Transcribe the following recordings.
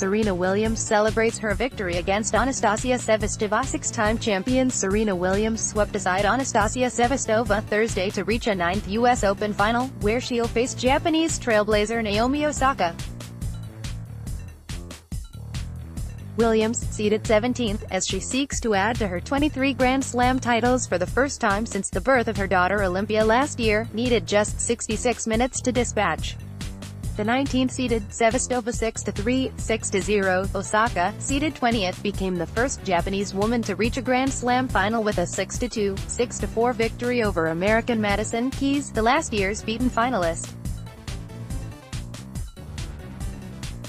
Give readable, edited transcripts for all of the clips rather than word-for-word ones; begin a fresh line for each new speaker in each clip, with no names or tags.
Serena Williams celebrates her victory against Anastasija SevastovaSix-time champion. Serena Williams swept aside Anastasija Sevastova Thursday to reach a 9th U.S. Open final, where she'll face Japanese trailblazer Naomi Osaka. Williams, seeded 17th, as she seeks to add to her 23 Grand Slam titles for the first time since the birth of her daughter Olympia last year, needed just 66 minutes to dispatch the 19th-seeded Sevastova 6-3, 6-0. Osaka, seeded 20th, became the first Japanese woman to reach a Grand Slam final with a 6-2, 6-4 victory over American Madison Keys, the last year's beaten finalist.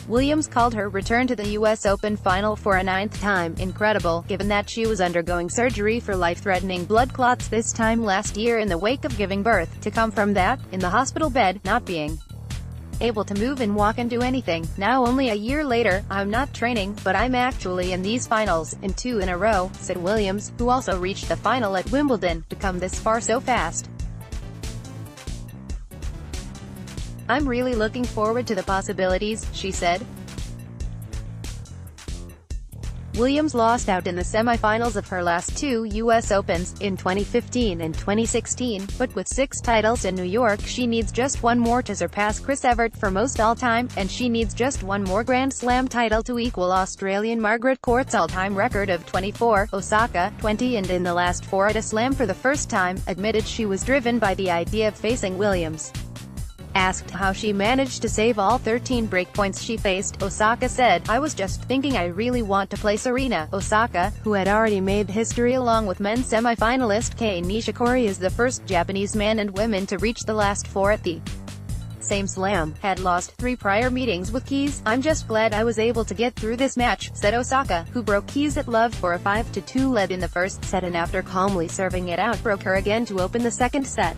Williams called her return to the U.S. Open final for a 9th time incredible, given that she was undergoing surgery for life-threatening blood clots this time last year in the wake of giving birth. To come from that, in the hospital bed, not being able to move and walk and do anything, now only a year later, I'm not training, but I'm actually in these finals, in 2 in a row, said Williams, who also reached the final at Wimbledon. To come this far so fast. I'm really looking forward to the possibilities, she said. Williams lost out in the semi-finals of her last 2 U.S. Opens, in 2015 and 2016, but with 6 titles in New York she needs just one more to surpass Chris Evert for most all-time, and she needs just one more Grand Slam title to equal Australian Margaret Court's all-time record of 24. Osaka, 20 and in the last 4 at a slam for the first time, admitted she was driven by the idea of facing Williams. Asked how she managed to save all 13 breakpoints she faced, Osaka said, "I was just thinking I really want to play Serena." Osaka, who had already made history along with men's semi-finalist Kei Nishikori as the first Japanese man and women to reach the last 4 at the same slam, had lost 3 prior meetings with Keys. "I'm just glad I was able to get through this match," said Osaka, who broke Keys at love for a 5-2 lead in the first set and after calmly serving it out broke her again to open the second set.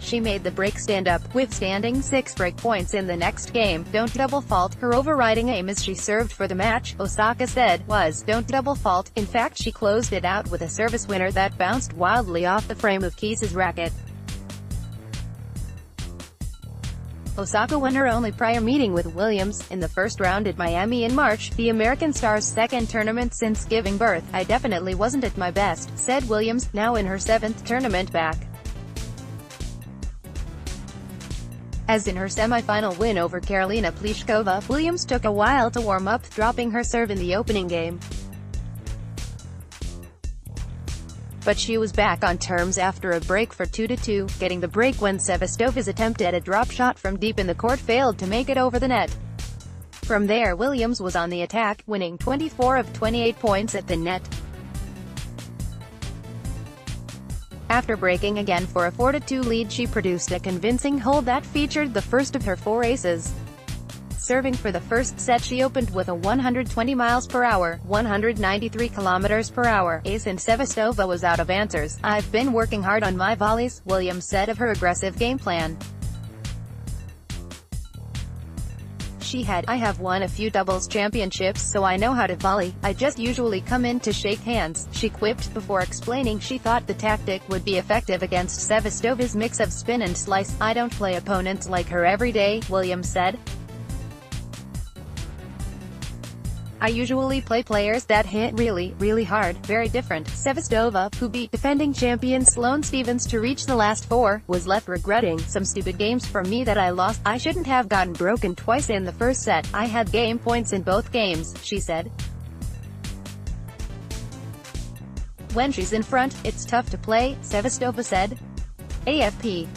She made the break stand up, withstanding 6 break points in the next game. "Don't double fault." Her overriding aim as she served for the match, Osaka said, was, "Don't double fault." In fact, she closed it out with a service winner that bounced wildly off the frame of Keys' racket. Osaka won her only prior meeting with Williams, in the first round at Miami in March, the American star's second tournament since giving birth. "I definitely wasn't at my best," said Williams, now in her 7th tournament back. As in her semi-final win over Karolina Pliskova, Williams took a while to warm up, dropping her serve in the opening game. But she was back on terms after a break for 2-2, getting the break when Sevastova's attempt at a drop shot from deep in the court failed to make it over the net. From there Williams was on the attack, winning 24 of 28 points at the net. After breaking again for a 4-2 lead, she produced a convincing hold that featured the first of her 4 aces. Serving for the first set, she opened with a 120 mph, 193 km/h ace and Sevastova was out of answers. "I've been working hard on my volleys," Williams said of her aggressive game plan. I have won a few doubles championships, so I know how to volley. I just usually come in to shake hands," she quipped, before explaining she thought the tactic would be effective against Sevastova's mix of spin and slice. "I don't play opponents like her every day," Williams said. "I usually play players that hit really, really hard, very different." Sevastova, who beat defending champion Sloane Stephens to reach the last 4, was left regretting, "Some stupid games from me that I lost. I shouldn't have gotten broken twice in the first set. I had game points in both games," she said. "When she's in front, it's tough to play," Sevastova said. AFP